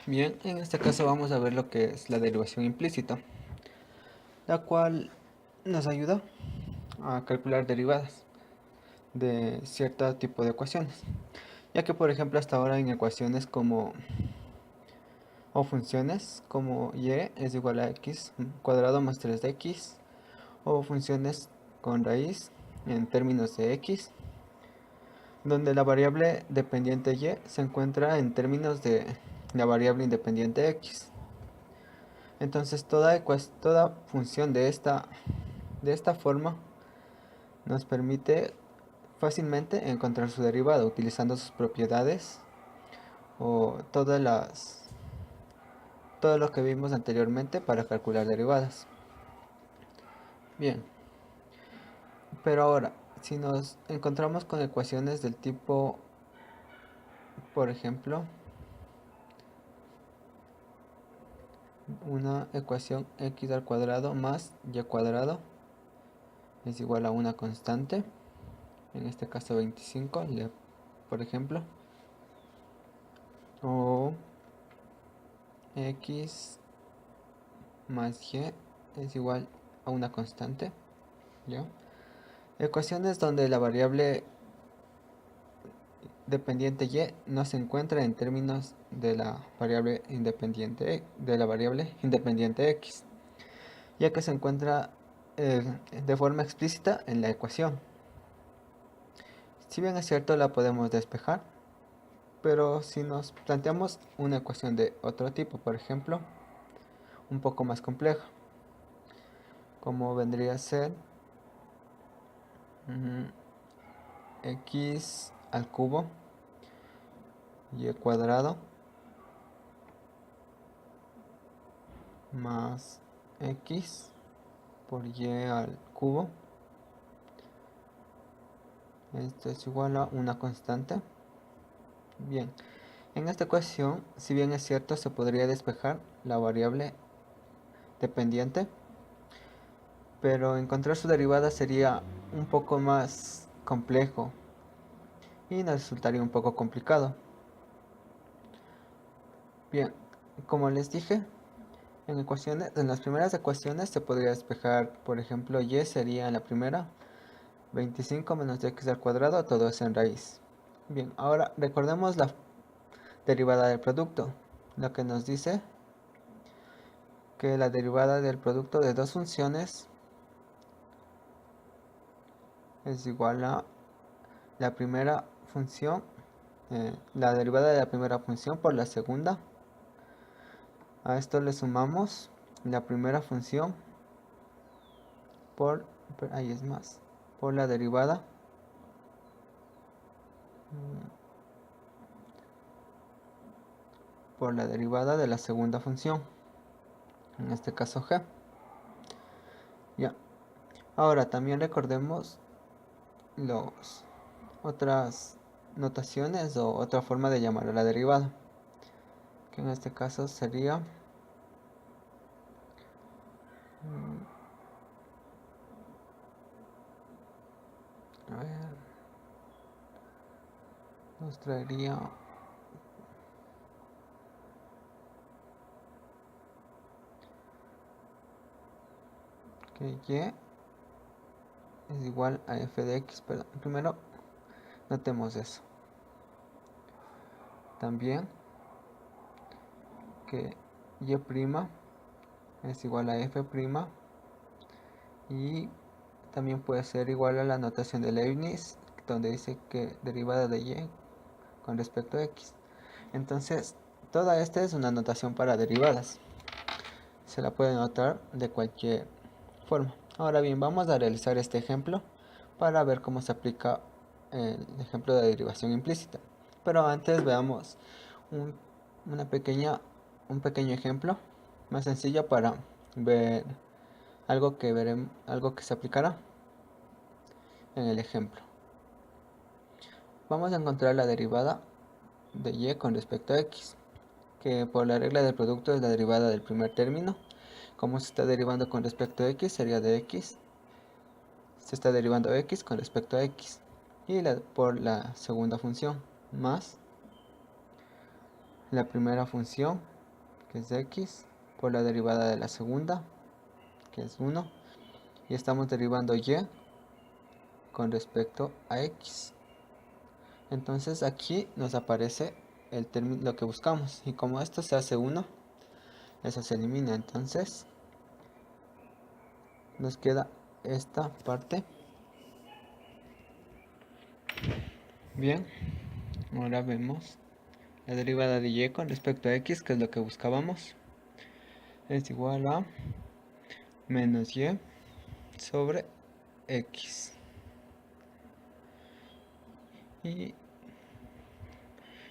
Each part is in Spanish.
Bien, en este caso vamos a ver lo que es la derivación implícita, la cual nos ayuda a calcular derivadas de cierto tipo de ecuaciones, ya que por ejemplo hasta ahora en ecuaciones como o funciones como y es igual a x cuadrado más 3x o funciones con raíz en términos de x, donde la variable dependiente y se encuentra en términos de la variable independiente x. Entonces toda función de esta forma nos permite fácilmente encontrar su derivada utilizando sus propiedades o todo lo que vimos anteriormente para calcular derivadas. Bien, pero ahora, si nos encontramos con ecuaciones del tipo, por ejemplo, una ecuación x al cuadrado más y cuadrado es igual a una constante, en este caso 25, por ejemplo, o x más y es igual a una constante, ¿ya? Ecuaciones donde la variable dependiente y no se encuentra en términos de la variable independiente x, ya que se encuentra de forma explícita en la ecuación. Si bien es cierto la podemos despejar, pero si nos planteamos una ecuación de otro tipo, por ejemplo, un poco más compleja, como vendría a ser x al cubo y cuadrado más x por y al cubo, esto es igual a una constante. Bien, en esta ecuación, si bien es cierto, se podría despejar la variable dependiente, pero encontrar su derivada sería un poco más complejo y nos resultaría un poco complicado. Bien, como les dije, en las primeras ecuaciones se podría despejar, por ejemplo, y sería en la primera 25 menos x al cuadrado, todo es en raíz. Bien, ahora recordemos la derivada del producto, lo que nos dice que la derivada del producto de dos funciones es igual a la primera función, la derivada de la primera función por la segunda. A esto le sumamos la primera función por, ahí es más, por la derivada de la segunda función, en este caso g. Ya. Ahora también recordemos los otras notaciones o otra forma de llamar a la derivada, que en este caso sería a ver, nos traería que y es igual a f de x, pero primero notemos eso. También que y' es igual a f' y también puede ser igual a la notación de Leibniz, donde dice que derivada de y con respecto a x. Entonces, toda esta es una notación para derivadas. Se la puede notar de cualquier forma. Ahora bien, vamos a realizar este ejemplo para ver cómo se aplica el ejemplo de derivación implícita. Pero antes veamos un, un pequeño ejemplo más sencillo para ver algo que se aplicará en el ejemplo. Vamos a encontrar la derivada de y con respecto a x, que por la regla del producto es la derivada del primer término. Como se está derivando con respecto a x, sería de x. Se está derivando x con respecto a x. Y por la segunda función, más la primera función que es x, por la derivada de la segunda, que es 1, y estamos derivando y con respecto a x. Entonces aquí nos aparece el término, lo que buscamos, y como esto se hace 1, eso se elimina. Entonces nos queda esta parte. Bien, ahora vemos la derivada de y con respecto a x, que es lo que buscábamos, es igual a menos y sobre x. Y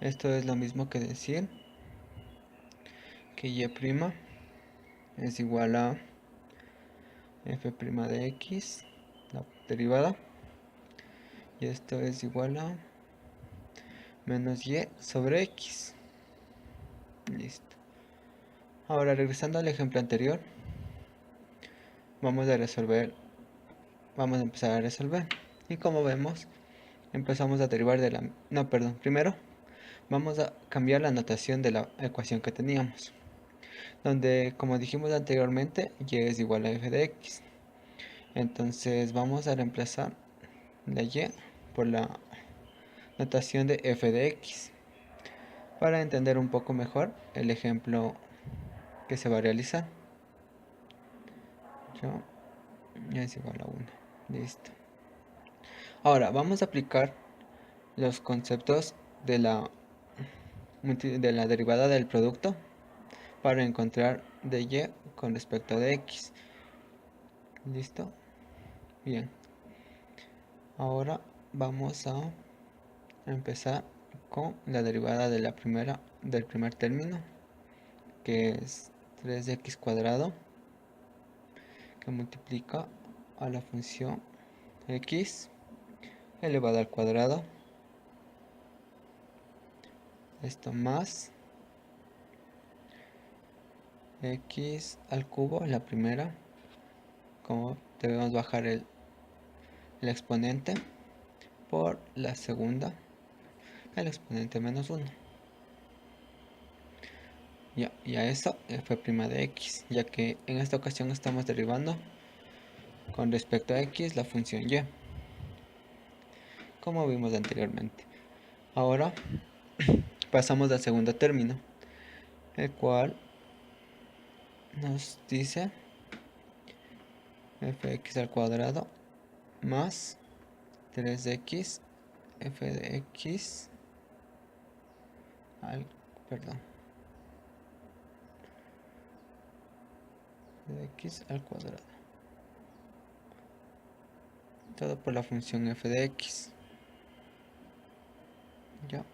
esto es lo mismo que decir que y' es igual a f' de x, la derivada, y esto es igual a menos y sobre x. Listo. Ahora, regresando al ejemplo anterior, vamos a empezar a resolver. Y como vemos, empezamos a derivar de la... No, perdón, primero vamos a cambiar la notación de la ecuación que teníamos, donde, como dijimos anteriormente, y es igual a f de x. Entonces vamos a reemplazar la y por la notación de f de x, para entender un poco mejor el ejemplo que se va a realizar. Y es igual a 1. Listo. Ahora vamos a aplicar los conceptos de la derivada del producto para encontrar de y con respecto de x. Listo. Bien. Ahora vamos a empezar con la derivada de del primer término, que es 3x cuadrado, que multiplica a la función x elevado al cuadrado, esto más x al cubo, la primera, como debemos bajar el exponente, por la segunda, el exponente menos 1. Y a eso f' de x, ya que en esta ocasión estamos derivando con respecto a x la función y, como vimos anteriormente. Ahora pasamos al segundo término, el cual nos dice fx al cuadrado más 3x f de x al, perdón, de x al cuadrado, todo por la función f de x. Ya.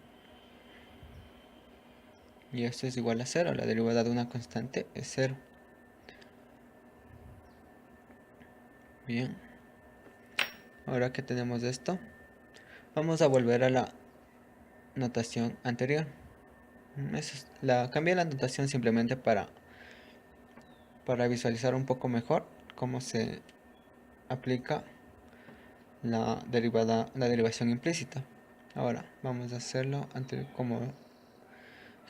Y esto es igual a 0, la derivada de una constante es 0. Bien, ahora que tenemos esto, vamos a volver a la notación anterior. Cambié la notación simplemente para visualizar un poco mejor cómo se aplica la derivación implícita. Ahora vamos a hacerlo como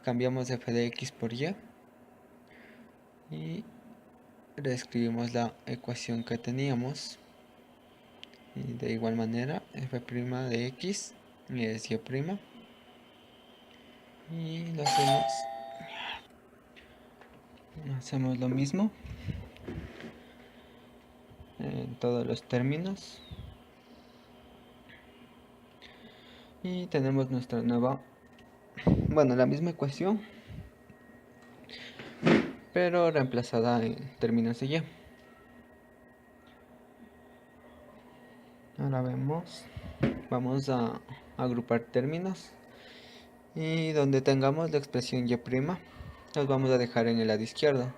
cambiamos f de x por y reescribimos la ecuación que teníamos, y de igual manera f' de x es y', y hacemos lo mismo en todos los términos, y tenemos nuestra nueva, la misma ecuación, pero reemplazada en términos de y. Ahora vamos a agrupar términos, y donde tengamos la expresión y', los vamos a dejar en el lado izquierdo.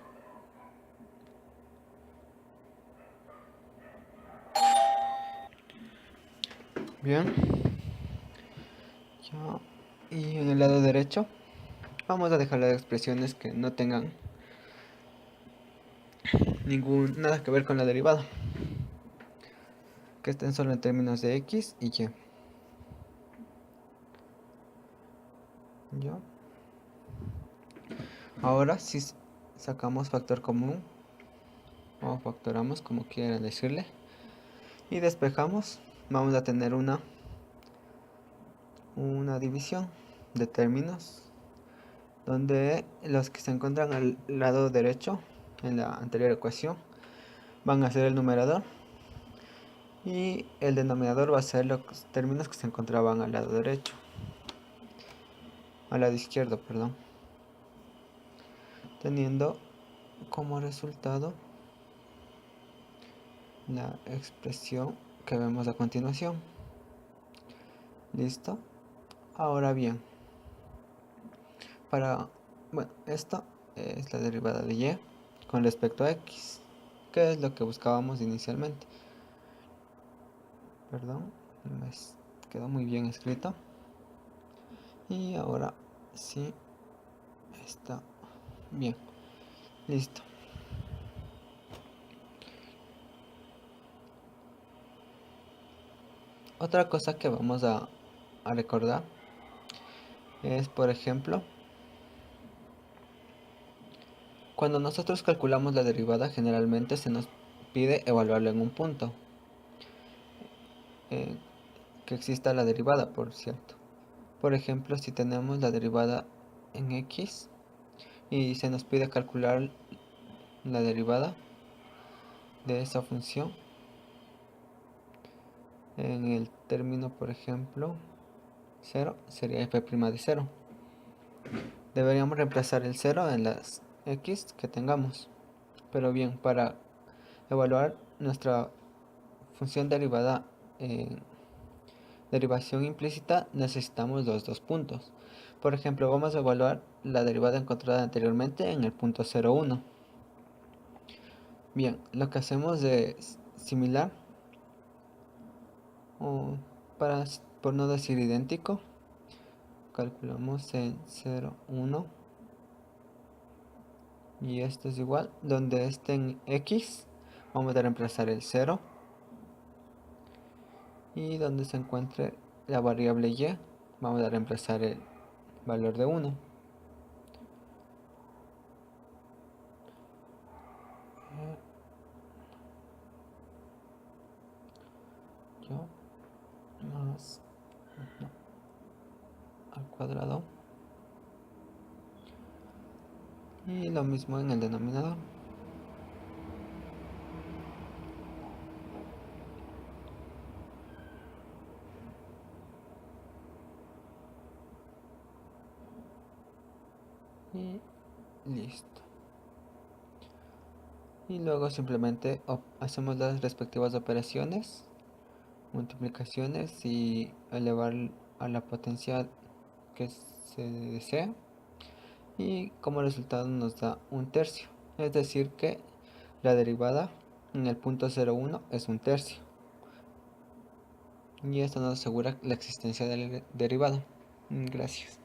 Bien. Y en el lado derecho vamos a dejar las expresiones que no tengan nada que ver con la derivada, que estén solo en términos de x y y. ¿Ya? Ahora si sacamos factor común o factoramos, como quieran decirle, y despejamos, vamos a tener una división de términos donde los que se encuentran al lado derecho en la anterior ecuación van a ser el numerador y el denominador va a ser los términos que se encontraban al lado derecho, al lado izquierdo, perdón, teniendo como resultado la expresión que vemos a continuación. Listo. Ahora bien, bueno, esto es la derivada de y con respecto a x, que es lo que buscábamos inicialmente. Perdón, me quedó muy bien escrito. Y ahora sí está bien. Listo. Otra cosa que vamos a recordar es, por ejemplo, cuando nosotros calculamos la derivada, generalmente se nos pide evaluarlo en un punto. Que exista la derivada, por cierto. Por ejemplo, si tenemos la derivada en x y se nos pide calcular la derivada de esa función en el término, por ejemplo, 0, sería f' de 0. Deberíamos reemplazar el 0 en las x que tengamos. Pero bien, para evaluar nuestra función derivada en derivación implícita necesitamos los dos puntos. Por ejemplo, vamos a evaluar la derivada encontrada anteriormente en el punto 0,1. Bien, lo que hacemos es similar, o por no decir idéntico, calculamos en 0,1 y esto es igual, donde esté en x, vamos a reemplazar el 0 y donde se encuentre la variable y, vamos a reemplazar el valor de 1. Más al cuadrado y lo mismo en el denominador. Y listo. Y luego simplemente hacemos las respectivas operaciones, multiplicaciones y elevar a la potencia que se desea, y como resultado nos da un tercio, es decir que la derivada en el punto 0,1 es un tercio, y esto nos asegura la existencia del derivado. Gracias.